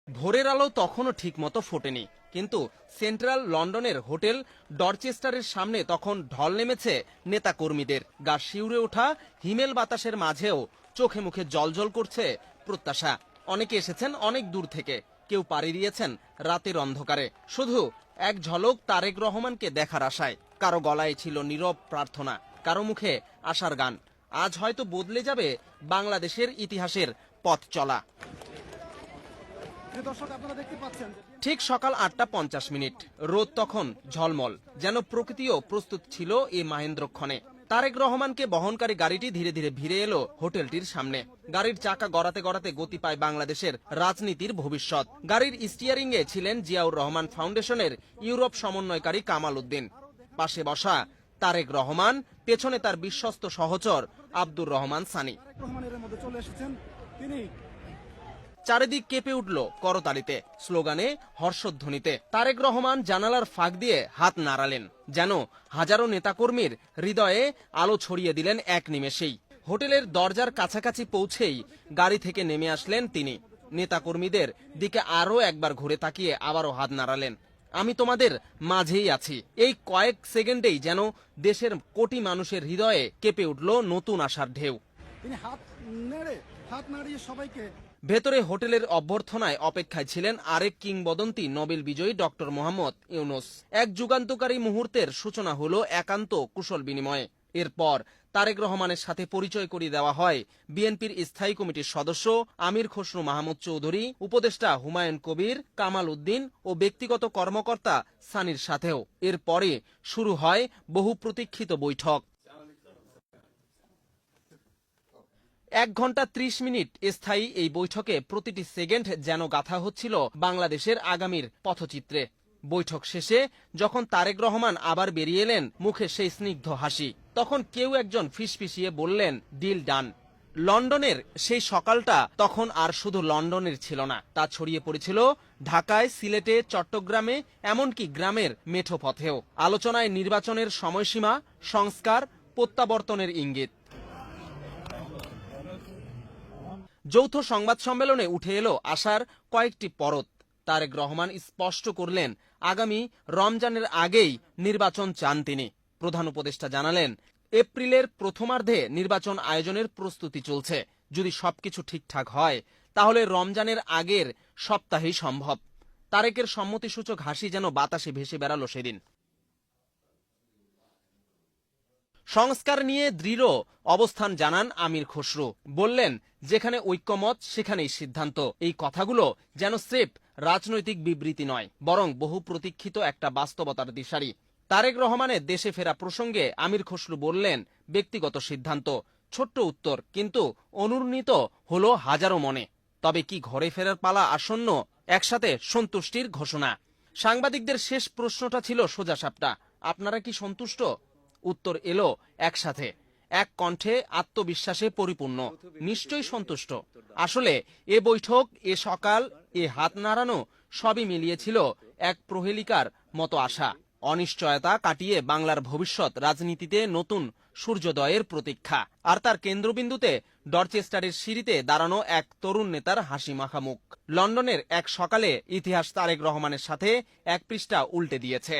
ভোরের আলো তখনও ঠিকমতো ফোটেনি, কিন্তু সেন্ট্রাল লন্ডনের হোটেল ডরচেস্টারের সামনে তখন ঢল নেমেছে নেতাকর্মীদের। গা শিউরে ওঠা হিমেল বাতাসের মাঝেও চোখে মুখে জলজল করছে প্রত্যাশা। অনেকে এসেছেন অনেক দূর থেকে, কেউ পাড়ি দিয়েছেন রাতের অন্ধকারে শুধু এক ঝলক তারেক রহমানকে দেখার আশায়। কারো গলায় ছিল নীরব প্রার্থনা, কারো মুখে আশার গান। আজ হয়তো বদলে যাবে বাংলাদেশের ইতিহাসের পথ চলা। ঠিক সকাল 8:50, রোদ তখন ঝলমল, যেন প্রকৃতিও প্রস্তুত ছিল এই মাহেন্দ্রক্ষণে। তারেক রহমানকে বহনকারী গাড়িটি ধীরে ধীরে ভিড়ে এলো হোটেলটির সামনে। গাড়ির চাকা গড়াতে গড়াতে গতি পায় বাংলাদেশের রাজনীতির ভবিষ্যৎ। গাড়ির স্টিয়ারিং এ ছিলেন জিয়াউর রহমান ফাউন্ডেশনের ইউরোপ সমন্বয়কারী কামাল উদ্দিন। পাশে বসা তারেক রহমান, পেছনে তার বিশ্বস্ত সহচর আব্দুর রহমান সানি। চারিদিক কেঁপে উঠল করতালিতে, স্লোগানে, হর্ষধ্বনিতে। তারেক রহমান জানালার ফাঁক দিয়ে হাত নাড়ালেন, যেন হাজারো নেতাকর্মীর হৃদয়ে আলো ছড়িয়ে দিলেন এক নিমেষেই। হোটেলের দরজার কাছাকাছি পৌঁছেই গাড়ি থেকে নেমে আসলেন তিনি। নেতাকর্মীদের দিকে আরও একবার ঘুরে তাকিয়ে আবারও হাত নাড়ালেন। আমি তোমাদের মাঝেই আছি। এই কয়েক সেকেন্ডেই যেন দেশের কোটি মানুষের হৃদয়ে কেঁপে উঠল নতুন আশার ঢেউ। ভেতরে হোটেলের অভ্যর্থনায় অপেক্ষায় ছিলেন আরেক কিংবদন্তি নোবেল বিজয়ী ডক্টর মোহাম্মদ ইউনূস। এক যুগান্তকারী মুহূর্তের সূচনা হলো একান্ত কুশল বিনিময়ে। এরপর তারেক রহমানের সাথে পরিচয় করিয়ে দেওয়া হয় বিএনপির স্থায়ী কমিটির সদস্য আমির খসরু মাহমুদ চৌধুরী, উপদেষ্টা হুমায়ুন কবির, কামাল উদ্দিন ও ব্যক্তিগত কর্মকর্তা সানির সাথেও। এরপরে শুরু হয় বহু প্রতীক্ষিত বৈঠক। 1 ঘন্টা 30 মিনিট স্থায়ী এই বৈঠকে প্রতিটি সেকেন্ড যেন গাঁথা হচ্ছিল বাংলাদেশের আগামীর পথচিত্রে। বৈঠক শেষে যখন তারেক রহমান আবার বেরিয়ে এলেন, মুখে সেই স্নিগ্ধ হাসি, তখন কেউ একজন ফিসফিসিয়ে বললেন, ডিল ডান। লন্ডনের সেই সকালটা তখন আর শুধু লন্ডনের ছিল না, তা ছড়িয়ে পড়েছিল ঢাকায়, সিলেটে, চট্টগ্রামে, এমনকি গ্রামের মেঠো পথেও। আলোচনায় নির্বাচনের সময়সীমা, সংস্কার, প্রত্যাবর্তনের ইঙ্গিত। যৌথ সংবাদ সম্মেলনে উঠে এলো আশার কয়েকটি পরত। তারেক রহমান স্পষ্ট করলেন, আগামী রমজানের আগেই নির্বাচন চান তিনি। প্রধান উপদেষ্টা জানালেন, এপ্রিলের প্রথমার্ধে নির্বাচন আয়োজনের প্রস্তুতি চলছে। যদি সবকিছু ঠিকঠাক হয় তাহলে রমজানের আগের সপ্তাহেই সম্ভব। তারেকের সম্মতিসূচক হাসি যেন বাতাসে ভেসে বেড়ালো সেদিন। সংস্কার নিয়ে দৃঢ় অবস্থান জানান আমির খসরু। বললেন, যেখানে ঐক্যমত সেখানেই সিদ্ধান্ত। এই কথাগুলো যেন স্রেফ রাজনৈতিক বিবৃতি নয়, বরং বহু প্রতীক্ষিত একটা বাস্তবতার দিশারি। তারেক রহমানের দেশে ফেরা প্রসঙ্গে আমির খসরু বললেন, ব্যক্তিগত সিদ্ধান্ত। ছোট্ট উত্তর, কিন্তু অনুর্ণিত হলো হাজারো মনে। তবে কি ঘরে ফেরার পালা আসন্ন? একসাথে সন্তুষ্টির ঘোষণা। সাংবাদিকদের শেষ প্রশ্নটা ছিল সোজাসাপটা, আপনারা কি সন্তুষ্ট? উত্তর এলো একসাথে, এক কণ্ঠে, আত্মবিশ্বাসে পরিপূর্ণ, নিশ্চয়ই সন্তুষ্ট। আসলে এ বৈঠক, এ সকাল, এ হাত নাড়ানো সবই মিলিয়েছিল এক প্রহেলিকার মতো আশা। অনিশ্চয়তা কাটিয়ে বাংলার ভবিষ্যৎ রাজনীতিতে নতুন সূর্যোদয়ের প্রতীক্ষা। আর তার কেন্দ্রবিন্দুতে ডরচেস্টারের সিঁড়িতে দাঁড়ানো এক তরুণ নেতার হাসি মাখা মুখ। লন্ডনের এক সকালে ইতিহাস তারেক রহমানের সাথে এক পৃষ্ঠা উল্টে দিয়েছে।